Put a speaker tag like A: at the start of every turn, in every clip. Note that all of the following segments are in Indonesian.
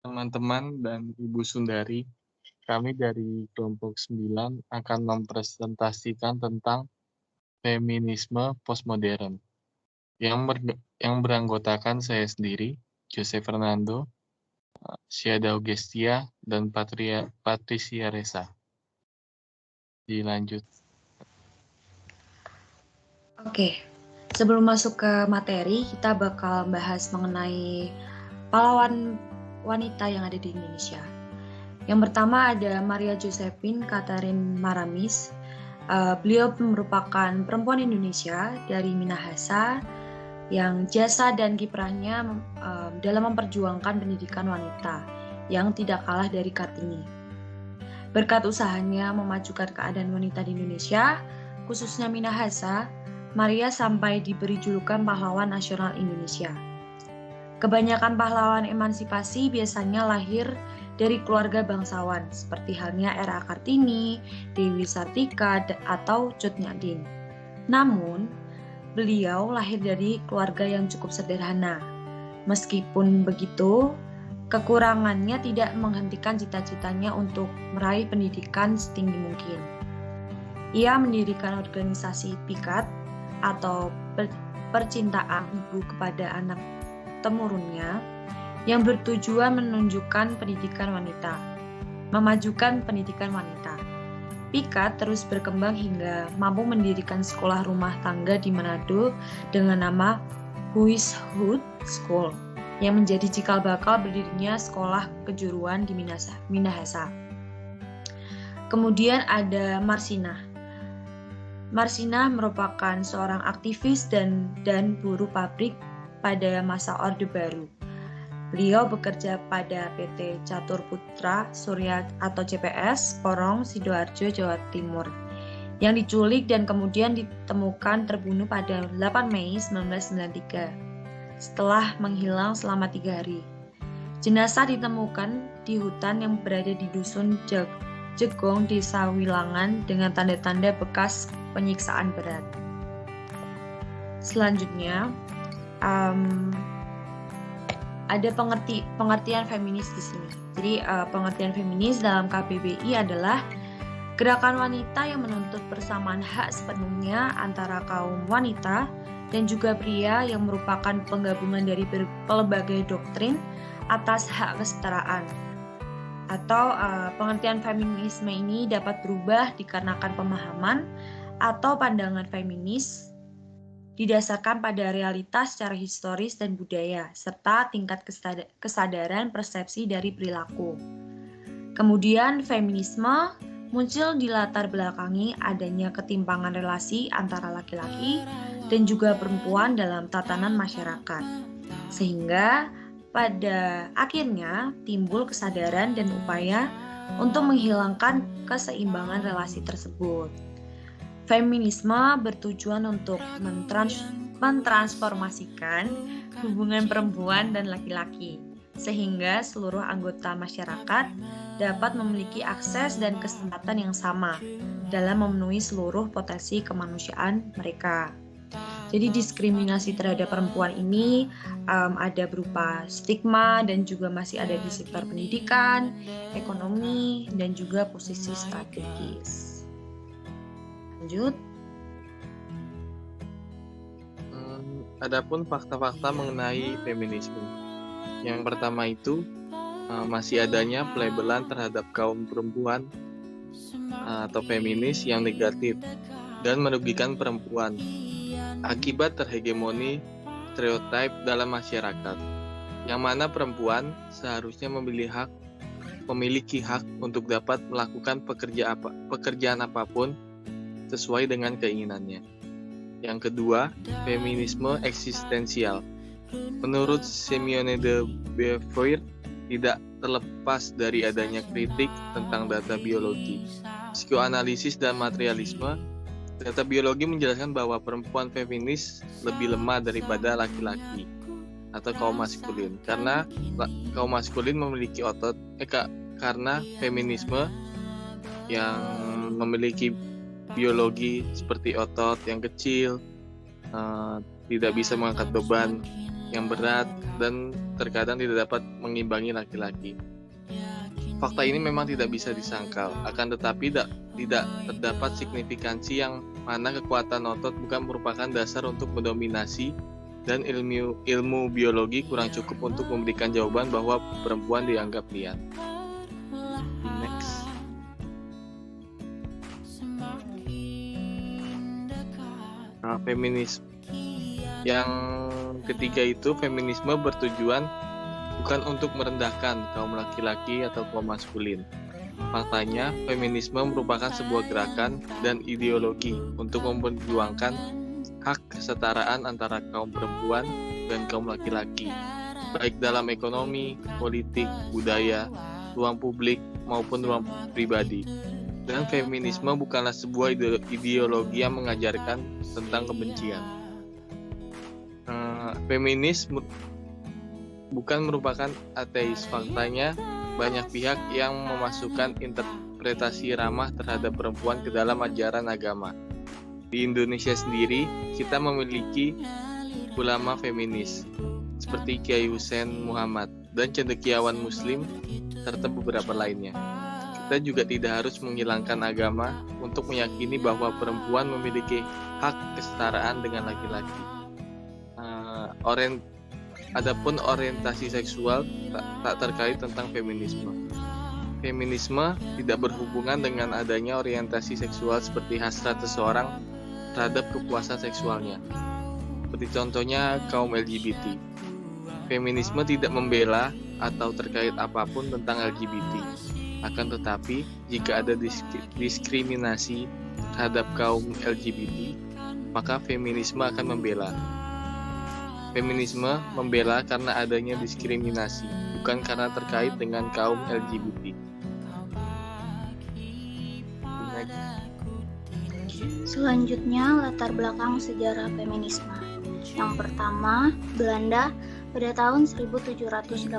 A: Teman-teman dan Ibu Sundari, kami dari kelompok 9 akan mempresentasikan tentang feminisme postmodern yang beranggotakan saya sendiri, Jose Fernando, Syada Augestia, dan Patricia Reza. Dilanjut.
B: Oke, sebelum masuk ke materi, kita bakal bahas mengenai pahlawan wanita yang ada di Indonesia. Yang pertama ada Maria Josephine Catherine Maramis. Beliau merupakan perempuan Indonesia dari Minahasa yang jasa dan kiprahnya dalam memperjuangkan pendidikan wanita yang tidak kalah dari Kartini. Berkat usahanya memajukan keadaan wanita di Indonesia, khususnya Minahasa, Maria sampai diberi julukan pahlawan nasional Indonesia. Kebanyakan pahlawan emansipasi biasanya lahir dari keluarga bangsawan, seperti halnya R.A. Kartini, Dewi Sartika, atau Cut Nyak Namun, beliau lahir dari keluarga yang cukup sederhana. Meskipun begitu, kekurangannya tidak menghentikan cita-citanya untuk meraih pendidikan setinggi mungkin. Ia mendirikan organisasi PIKAT atau percintaan ibu kepada anak temurunnya yang bertujuan menunjukkan pendidikan wanita, memajukan pendidikan wanita. PIKAT terus berkembang hingga mampu mendirikan sekolah rumah tangga di Manado dengan nama Huishhood School yang menjadi cikal bakal berdirinya sekolah kejuruan di Minahasa. Kemudian ada Marsina. Marsina merupakan seorang aktivis dan buruh pabrik pada masa Orde Baru. Beliau bekerja pada PT Catur Putra Surya atau CPS, Porong, Sidoarjo, Jawa Timur, yang diculik dan kemudian ditemukan terbunuh pada 8 Mei 1993 setelah menghilang selama 3 hari. Jenazah ditemukan di hutan yang berada di Dusun Jegong, Desa Wilangan dengan tanda-tanda bekas penyiksaan berat. Selanjutnya, ada pengertian feminis di sini. Jadi pengertian feminis dalam KBBI adalah gerakan wanita yang menuntut persamaan hak sepenuhnya antara kaum wanita dan juga pria yang merupakan penggabungan dari berbagai doktrin atas hak kesetaraan. Atau pengertian feminisme ini dapat berubah dikarenakan pemahaman atau pandangan feminis didasarkan pada realitas secara historis dan budaya, serta tingkat kesadaran persepsi dari perilaku. Kemudian feminisme muncul di latar belakangi adanya ketimpangan relasi antara laki-laki dan juga perempuan dalam tatanan masyarakat. Sehingga pada akhirnya timbul kesadaran dan upaya untuk menghilangkan keseimbangan relasi tersebut. Feminisme bertujuan untuk mentransformasikan hubungan perempuan dan laki-laki, sehingga seluruh anggota masyarakat dapat memiliki akses dan kesempatan yang sama dalam memenuhi seluruh potensi kemanusiaan mereka. Jadi diskriminasi terhadap perempuan ini ada berupa stigma dan juga masih ada di sektor pendidikan, ekonomi, dan juga posisi strategis. Lanjut.
A: Adapun fakta-fakta mengenai feminisme. Yang pertama itu masih adanya pelabelan terhadap kaum perempuan atau feminis yang negatif dan merugikan perempuan akibat terhegemoni stereotip dalam masyarakat, yang mana perempuan seharusnya memiliki hak untuk dapat melakukan pekerjaan apapun sesuai dengan keinginannya. Yang kedua, feminisme eksistensial. Menurut Simeone de Beauvoir, tidak terlepas dari adanya kritik tentang data biologi, psikoanalisis, dan materialisme. Data biologi menjelaskan bahwa perempuan feminis lebih lemah daripada laki-laki atau kaum maskulin, karena kaum maskulin memiliki otot, karena feminisme yang memiliki biologi seperti otot yang kecil, tidak bisa mengangkat beban yang berat, dan terkadang tidak dapat mengimbangi laki-laki. Fakta ini memang tidak bisa disangkal, akan tetapi tidak terdapat signifikansi yang mana kekuatan otot bukan merupakan dasar untuk mendominasi, dan ilmu biologi kurang cukup untuk memberikan jawaban bahwa perempuan dianggap liar. Next. Feminisme. Yang ketiga itu, feminisme bertujuan bukan untuk merendahkan kaum laki-laki atau kaum maskulin. Faktanya, feminisme merupakan sebuah gerakan dan ideologi untuk memperjuangkan hak kesetaraan antara kaum perempuan dan kaum laki-laki, baik dalam ekonomi, politik, budaya, ruang publik, maupun ruang pribadi. Dan feminisme bukanlah sebuah ideologi yang mengajarkan tentang kebencian. Feminis bukan merupakan ateis. Faktanya, banyak pihak yang memasukkan interpretasi ramah terhadap perempuan ke dalam ajaran agama. Di Indonesia sendiri, kita memiliki ulama feminis seperti Kiai Hussein Muhammad dan cendekiawan Muslim serta beberapa lainnya. Kita juga tidak harus menghilangkan agama untuk meyakini bahwa perempuan memiliki hak kesetaraan dengan laki-laki. Adapun orientasi seksual tak terkait tentang feminisme. Feminisme tidak berhubungan dengan adanya orientasi seksual seperti hasrat seseorang terhadap kepuasan seksualnya. Seperti contohnya kaum LGBT. Feminisme tidak membela atau terkait apapun tentang LGBT. Akan tetapi, jika ada diskriminasi terhadap kaum LGBT, maka feminisme akan membela. Feminisme membela karena adanya diskriminasi, bukan karena terkait dengan kaum LGBT.
C: Selanjutnya, latar belakang sejarah feminisme. Yang pertama, Belanda pada tahun 1785,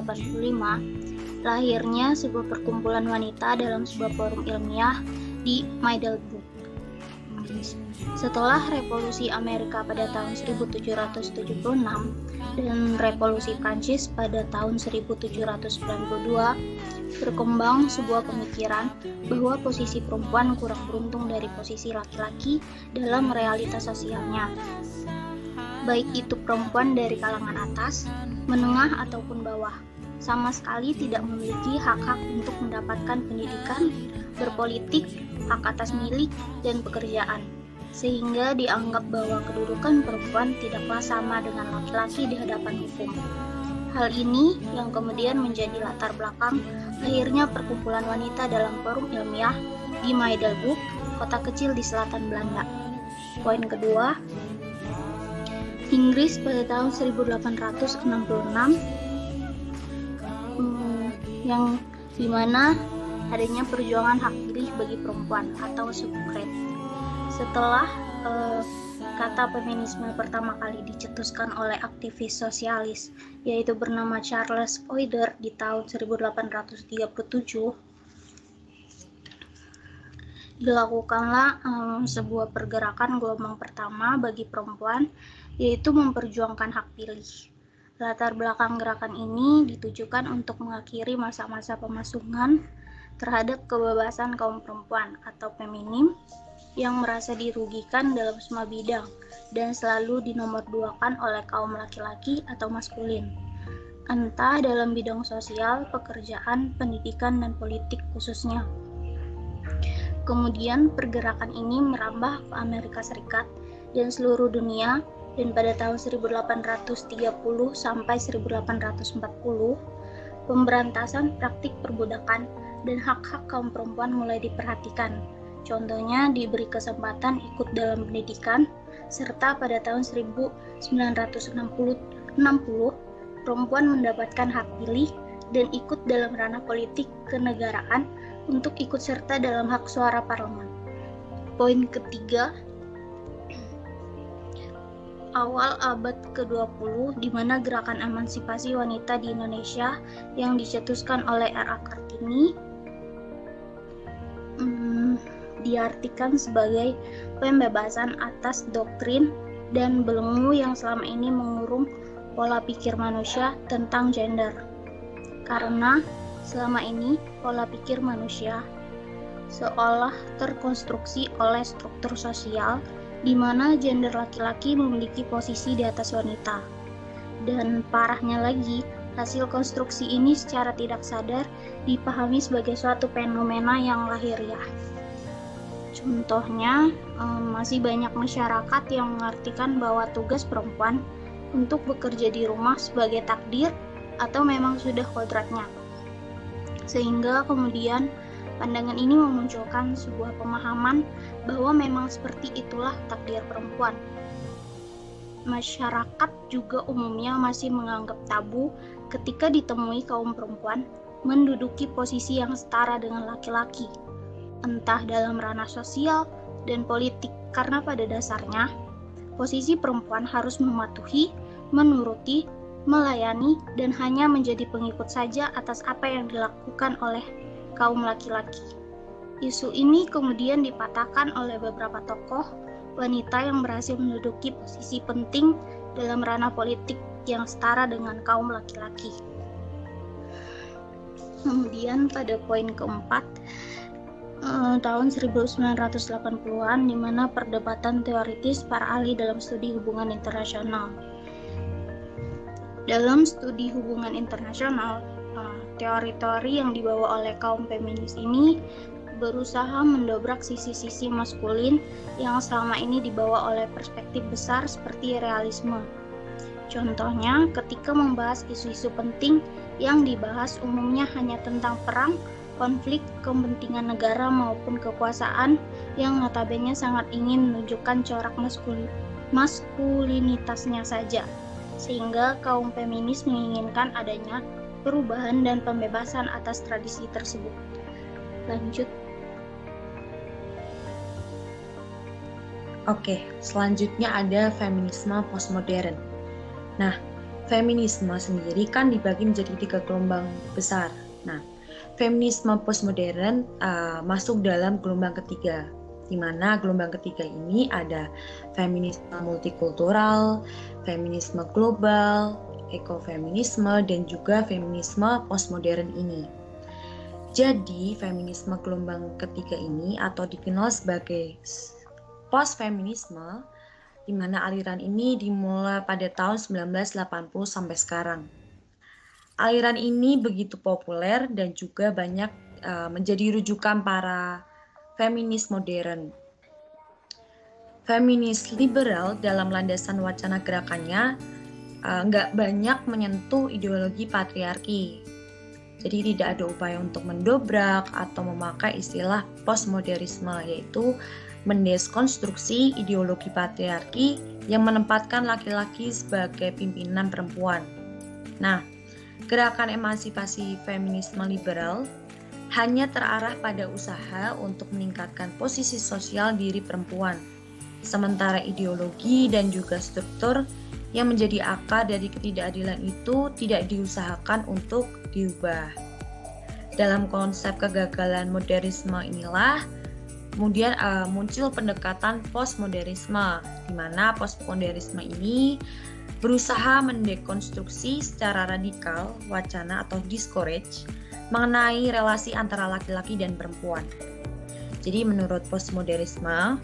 C: lahirnya sebuah perkumpulan wanita dalam sebuah forum ilmiah di Middelburg. Setelah Revolusi Amerika pada tahun 1776 dan Revolusi Prancis pada tahun 1792, berkembang sebuah pemikiran bahwa posisi perempuan kurang beruntung dari posisi laki-laki dalam realitas sosialnya. Baik itu perempuan dari kalangan atas, menengah ataupun bawah, sama sekali tidak memiliki hak-hak untuk mendapatkan pendidikan, berpolitik, hak atas milik, dan pekerjaan. Sehingga dianggap bahwa kedudukan perempuan tidaklah sama dengan laki-laki di hadapan hukum. Hal ini yang kemudian menjadi latar belakang lahirnya perkumpulan wanita dalam forum ilmiah di Middelburg, kota kecil di selatan Belanda. Poin kedua, Inggris pada tahun 1866 yang dimana adanya perjuangan hak pilih bagi perempuan atau suffrage. Setelah kata feminisme pertama kali dicetuskan oleh aktivis sosialis, yaitu bernama Charles Fourier di tahun 1837, dilakukanlah sebuah pergerakan gelombang pertama bagi perempuan, yaitu memperjuangkan hak pilih. Latar belakang gerakan ini ditujukan untuk mengakhiri masa-masa pemasungan terhadap kebebasan kaum perempuan atau feminim yang merasa dirugikan dalam semua bidang dan selalu dinomorduakan oleh kaum laki-laki atau maskulin, entah dalam bidang sosial, pekerjaan, pendidikan, dan politik khususnya. Kemudian pergerakan ini merambah ke Amerika Serikat dan seluruh dunia, dan pada tahun 1830 sampai 1840, pemberantasan praktik perbudakan dan hak-hak kaum perempuan mulai diperhatikan. Contohnya diberi kesempatan ikut dalam pendidikan, serta pada tahun 1960 perempuan mendapatkan hak pilih dan ikut dalam ranah politik kenegaraan untuk ikut serta dalam hak suara parlemen. Poin ketiga, awal abad ke-20 di mana gerakan emansipasi wanita di Indonesia yang dicetuskan oleh R.A. Kartini diartikan sebagai pembebasan atas doktrin dan belenggu yang selama ini mengurung pola pikir manusia tentang gender. Karena selama ini pola pikir manusia seolah terkonstruksi oleh struktur sosial di mana gender laki-laki memiliki posisi di atas wanita. Dan parahnya lagi, hasil konstruksi ini secara tidak sadar dipahami sebagai suatu fenomena yang lahiriah. Contohnya, masih banyak masyarakat yang mengartikan bahwa tugas perempuan untuk bekerja di rumah sebagai takdir atau memang sudah kodratnya. Sehingga kemudian pandangan ini memunculkan sebuah pemahaman bahwa memang seperti itulah takdir perempuan. Masyarakat juga umumnya masih menganggap tabu ketika ditemui kaum perempuan menduduki posisi yang setara dengan laki-laki, entah dalam ranah sosial dan politik, karena pada dasarnya posisi perempuan harus mematuhi, menuruti, melayani, dan hanya menjadi pengikut saja atas apa yang dilakukan oleh kaum laki-laki. Isu ini kemudian dipatahkan oleh beberapa tokoh wanita yang berhasil menduduki posisi penting dalam ranah politik yang setara dengan kaum laki-laki. Kemudian pada poin keempat, tahun 1980-an, di mana perdebatan teoritis para ahli dalam studi hubungan internasional. Dalam studi hubungan internasional, teori-teori yang dibawa oleh kaum feminis ini berusaha mendobrak sisi-sisi maskulin yang selama ini dibawa oleh perspektif besar seperti realisme. Contohnya, ketika membahas isu-isu penting yang dibahas umumnya hanya tentang perang, konflik, kepentingan negara maupun kekuasaan yang notabene sangat ingin menunjukkan corak maskulinitasnya saja, sehingga kaum feminis menginginkan adanya perubahan dan pembebasan atas tradisi tersebut. Lanjut.
B: Oke, selanjutnya ada feminisme postmodern. Nah, feminisme sendiri kan dibagi menjadi 3 gelombang besar. Nah, feminisme postmodern masuk dalam gelombang ketiga, di mana gelombang ketiga ini ada feminisme multikultural, feminisme global, ekofeminisme, dan juga feminisme postmodern ini. Jadi, feminisme gelombang ketiga ini atau dikenal sebagai postfeminisme, di mana aliran ini dimulai pada tahun 1980 sampai sekarang. Aliran ini begitu populer dan juga banyak menjadi rujukan para feminis modern. Feminis liberal dalam landasan wacana gerakannya nggak banyak menyentuh ideologi patriarki. Jadi tidak ada upaya untuk mendobrak atau memakai istilah postmodernisme, yaitu mendeskonstruksi ideologi patriarki yang menempatkan laki-laki sebagai pimpinan perempuan. Nah, gerakan emansipasi feminisme liberal hanya terarah pada usaha untuk meningkatkan posisi sosial diri perempuan, sementara ideologi dan juga struktur yang menjadi akar dari ketidakadilan itu tidak diusahakan untuk diubah. Dalam konsep kegagalan modernisme inilah kemudian muncul pendekatan postmodernisme, di mana postmodernisme ini berusaha mendekonstruksi secara radikal wacana atau discourage mengenai relasi antara laki-laki dan perempuan. Jadi menurut postmodernisme,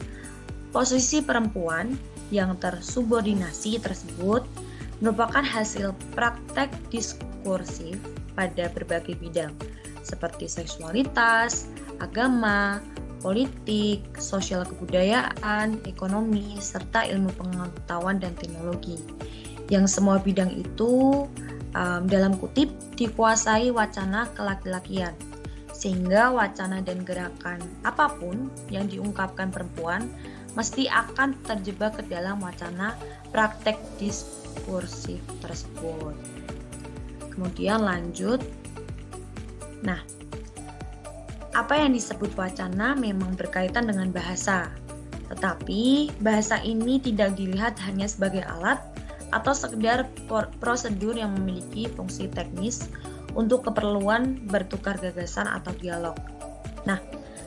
B: posisi perempuan yang tersubordinasi tersebut merupakan hasil praktek diskursif pada berbagai bidang seperti seksualitas, agama, politik, sosial kebudayaan, ekonomi, serta ilmu pengetahuan dan teknologi. Yang semua bidang itu dalam kutip dikuasai wacana kelaki-lakian, sehingga wacana dan gerakan apapun yang diungkapkan perempuan mesti akan terjebak ke dalam wacana praktek diskursif tersebut. Kemudian lanjut. Nah, apa yang disebut wacana memang berkaitan dengan bahasa, tetapi bahasa ini tidak dilihat hanya sebagai alat atau sekedar prosedur yang memiliki fungsi teknis untuk keperluan bertukar gagasan atau dialog. Nah,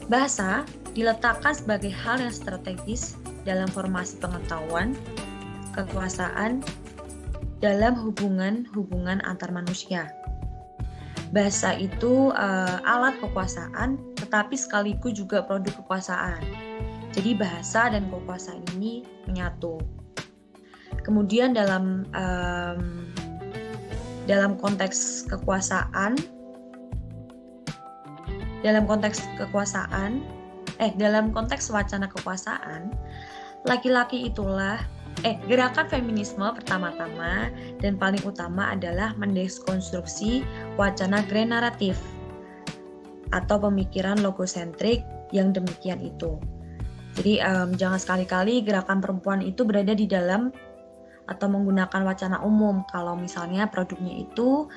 B: bahasa diletakkan sebagai hal yang strategis dalam formasi pengetahuan, kekuasaan, dalam hubungan antar manusia. Bahasa itu alat kekuasaan, tetapi sekaligus juga produk kekuasaan. Jadi bahasa dan kekuasaan ini menyatu. Kemudian dalam konteks kekuasaan, dalam konteks wacana kekuasaan, laki-laki itulah gerakan feminisme pertama-tama dan paling utama adalah mendeskonstruksi wacana grand naratif atau pemikiran logosentrik yang demikian itu. Jadi jangan sekali-kali gerakan perempuan itu berada di dalam atau menggunakan wacana umum kalau misalnya produknya itu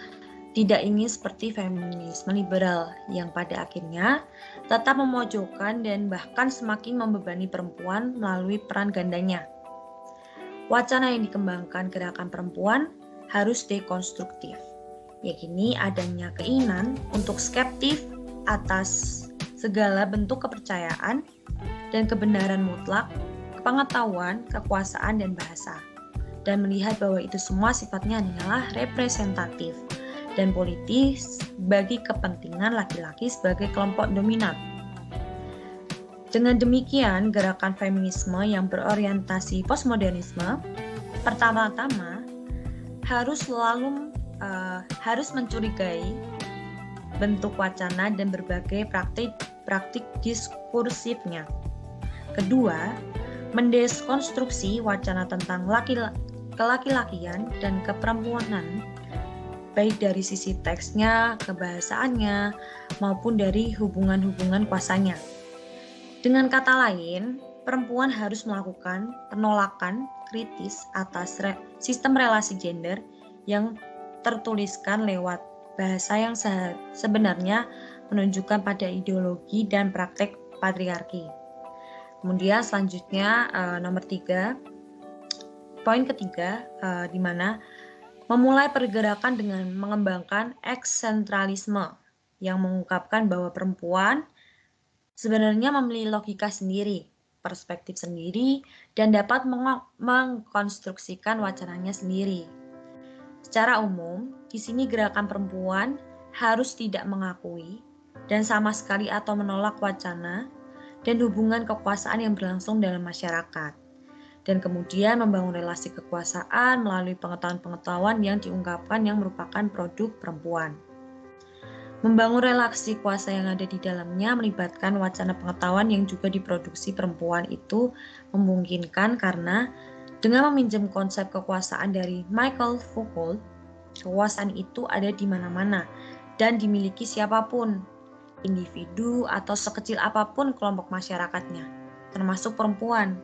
B: tidak ingin seperti feminisme liberal yang pada akhirnya tetap memojokkan dan bahkan semakin membebani perempuan melalui peran gandanya. Wacana yang dikembangkan gerakan perempuan harus dekonstruktif, yakni adanya keinginan untuk skeptis atas segala bentuk kepercayaan dan kebenaran mutlak, pengetahuan, kekuasaan, dan bahasa, dan melihat bahwa itu semua sifatnya hanyalah representatif dan politis bagi kepentingan laki-laki sebagai kelompok dominan. Dengan demikian, gerakan feminisme yang berorientasi postmodernisme pertama-tama harus mencurigai bentuk wacana dan berbagai praktik diskursifnya. Kedua, mendeskonstruksi wacana tentang kelaki-lakian dan keperempuanan, baik dari sisi teksnya, kebahasaannya, maupun dari hubungan-hubungan kuasanya. Dengan kata lain, perempuan harus melakukan penolakan kritis atas sistem relasi gender yang tertuliskan lewat bahasa yang sebenarnya menunjukkan pada ideologi dan praktek patriarki. Kemudian selanjutnya poin ketiga, di mana memulai pergerakan dengan mengembangkan eksentralisme yang mengungkapkan bahwa perempuan sebenarnya memiliki logika sendiri, perspektif sendiri, dan dapat mengkonstruksikan wacananya sendiri. Secara umum, di sini gerakan perempuan harus tidak mengakui dan sama sekali atau menolak wacana dan hubungan kekuasaan yang berlangsung dalam masyarakat, dan kemudian membangun relasi kekuasaan melalui pengetahuan-pengetahuan yang diungkapkan yang merupakan produk perempuan. Membangun relasi kuasa yang ada di dalamnya melibatkan wacana pengetahuan yang juga diproduksi perempuan itu memungkinkan karena dengan meminjam konsep kekuasaan dari Michael Foucault, kekuasaan itu ada di mana-mana dan dimiliki siapapun, individu atau sekecil apapun kelompok masyarakatnya, termasuk perempuan,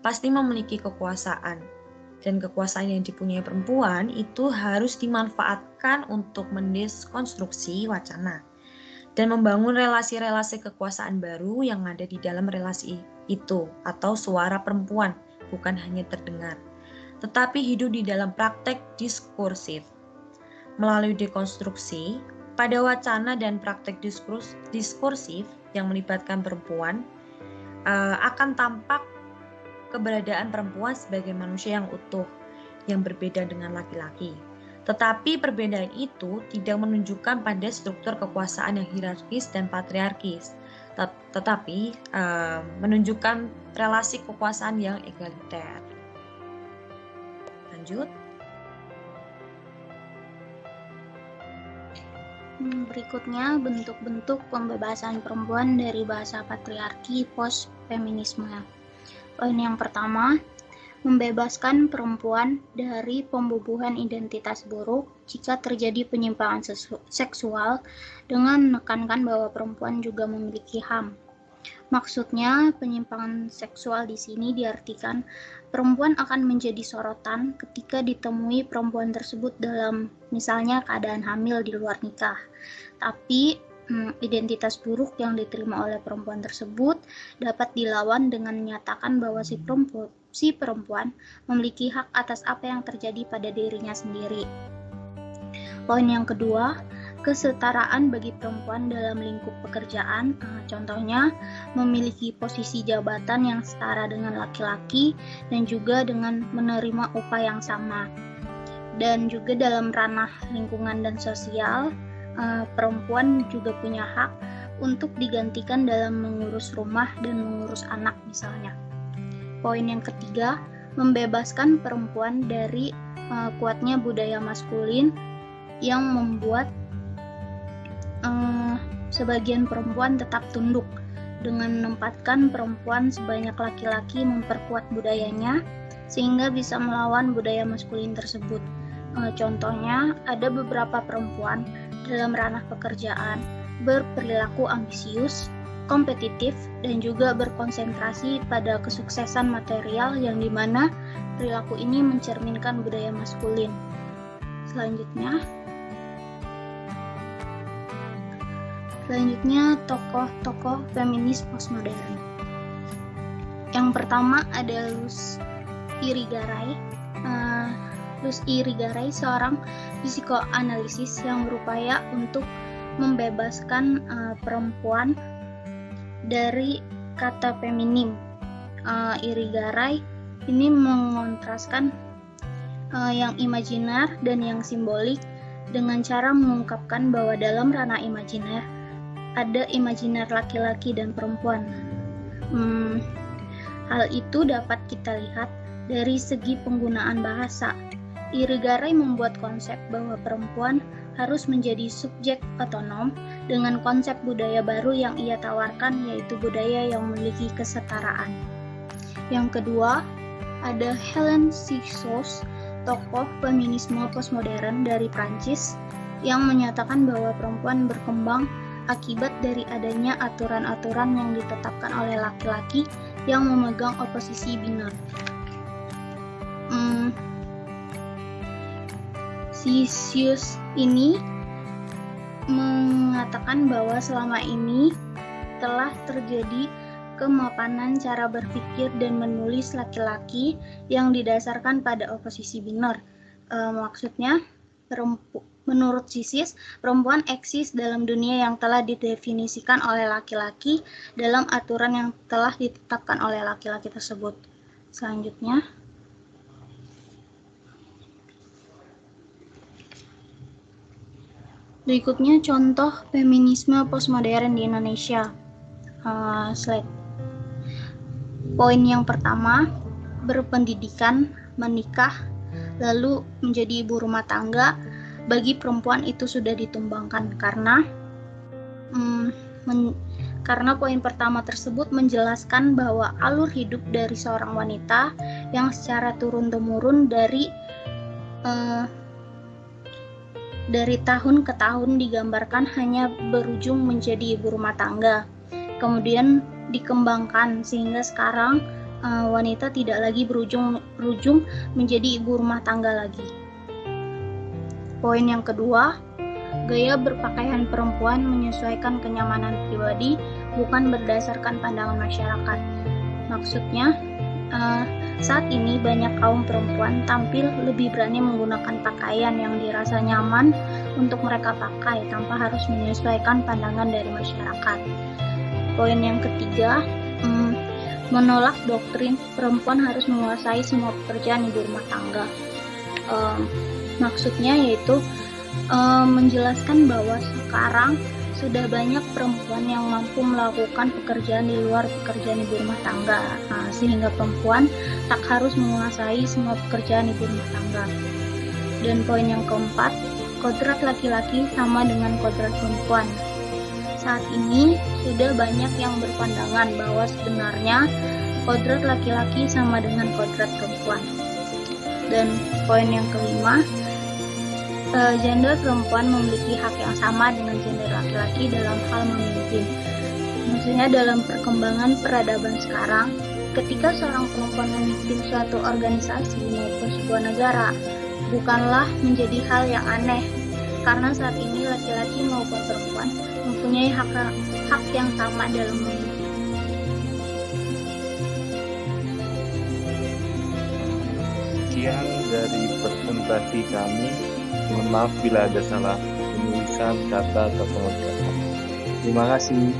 B: pasti memiliki kekuasaan. Dan kekuasaan yang dipunyai perempuan itu harus dimanfaatkan untuk mendeskonstruksi wacana dan membangun relasi-relasi kekuasaan baru yang ada di dalam relasi itu atau suara perempuan bukan hanya terdengar, tetapi hidup di dalam praktek diskursif. Melalui dekonstruksi, pada wacana dan praktek diskursif yang melibatkan perempuan akan tampak keberadaan perempuan sebagai manusia yang utuh, yang berbeda dengan laki-laki. Tetapi perbedaan itu tidak menunjukkan pada struktur kekuasaan yang hierarkis dan patriarkis, tetapi menunjukkan relasi kekuasaan yang egaliter. Lanjut.
C: Berikutnya, bentuk-bentuk pembebasan perempuan dari bahasa patriarki post-feminisme. Poin yang pertama, membebaskan perempuan dari pembubuhan identitas buruk jika terjadi penyimpangan seksual dengan menekankan bahwa perempuan juga memiliki HAM. Maksudnya, penyimpangan seksual di sini diartikan perempuan akan menjadi sorotan ketika ditemui perempuan tersebut dalam misalnya keadaan hamil di luar nikah. Tapi identitas buruk yang diterima oleh perempuan tersebut dapat dilawan dengan menyatakan bahwa si perempuan memiliki hak atas apa yang terjadi pada dirinya sendiri. Poin yang kedua, kesetaraan bagi perempuan dalam lingkup pekerjaan, contohnya memiliki posisi jabatan yang setara dengan laki-laki dan juga dengan menerima upah yang sama. Dan juga dalam ranah lingkungan dan sosial, perempuan juga punya hak untuk digantikan dalam mengurus rumah dan mengurus anak misalnya. Poin yang ketiga, membebaskan perempuan dari kuatnya budaya maskulin yang membuat sebagian perempuan tetap tunduk. Dengan menempatkan perempuan sebanyak laki-laki memperkuat budayanya sehingga bisa melawan budaya maskulin tersebut. Contohnya, ada beberapa perempuan dalam ranah pekerjaan berperilaku ambisius, kompetitif, dan juga berkonsentrasi pada kesuksesan material yang dimana perilaku ini mencerminkan budaya maskulin. Selanjutnya tokoh-tokoh feminis postmodern. Yang pertama ada Luz Irigaray. Luz Irigaray seorang psikoanalisis yang berupaya untuk membebaskan perempuan dari kata feminim. Irigaray ini mengontraskan yang imajiner dan yang simbolik dengan cara mengungkapkan bahwa dalam ranah imajiner ada imajiner laki-laki dan perempuan. Hal itu dapat kita lihat dari segi penggunaan bahasa. Irigaray membuat konsep bahwa perempuan harus menjadi subjek otonom dengan konsep budaya baru yang ia tawarkan, yaitu budaya yang memiliki kesetaraan. Yang kedua, ada Hélène Cixous, tokoh feminisme postmodern dari Prancis, yang menyatakan bahwa perempuan berkembang akibat dari adanya aturan-aturan yang ditetapkan oleh laki-laki yang memegang oposisi biner. Cixous ini mengatakan bahwa selama ini telah terjadi kemapanan cara berpikir dan menulis laki-laki yang didasarkan pada oposisi biner. Maksudnya, menurut Cixous, perempuan eksis dalam dunia yang telah didefinisikan oleh laki-laki dalam aturan yang telah ditetapkan oleh laki-laki tersebut. Selanjutnya, berikutnya contoh feminisme postmodern di Indonesia. Slide. Poin yang pertama, berpendidikan, menikah, lalu menjadi ibu rumah tangga bagi perempuan itu sudah ditumbangkan karena poin pertama tersebut menjelaskan bahwa alur hidup dari seorang wanita yang secara turun-temurun dari tahun ke tahun digambarkan hanya berujung menjadi ibu rumah tangga. Kemudian dikembangkan sehingga sekarang wanita tidak lagi berujung menjadi ibu rumah tangga lagi. Poin yang kedua, gaya berpakaian perempuan menyesuaikan kenyamanan pribadi, bukan berdasarkan pandangan masyarakat. Maksudnya, saat ini banyak kaum perempuan tampil lebih berani menggunakan pakaian yang dirasa nyaman untuk mereka pakai tanpa harus menyesuaikan pandangan dari masyarakat. Poin yang ketiga, menolak doktrin perempuan harus menguasai semua pekerjaan ibu rumah tangga. Maksudnya yaitu menjelaskan bahwa sekarang sudah banyak perempuan yang mampu melakukan pekerjaan di luar pekerjaan ibu rumah tangga, sehingga perempuan tak harus menguasai semua pekerjaan ibu rumah tangga. Dan poin yang keempat, kodrat laki-laki sama dengan kodrat perempuan. Saat ini sudah banyak yang berpandangan bahwa sebenarnya kodrat laki-laki sama dengan kodrat perempuan. Dan poin yang kelima, gender perempuan memiliki hak yang sama dengan gender laki-laki dalam hal memimpin. Maksudnya dalam perkembangan peradaban sekarang, ketika seorang perempuan memimpin suatu organisasi maupun sebuah negara, bukanlah menjadi hal yang aneh, karena saat ini laki-laki maupun perempuan mempunyai hak yang sama dalam memimpin.
D: Sekian dari presentasi kami. Mohon maaf bila ada salah penulisan kata atau pengucapan. Terima kasih.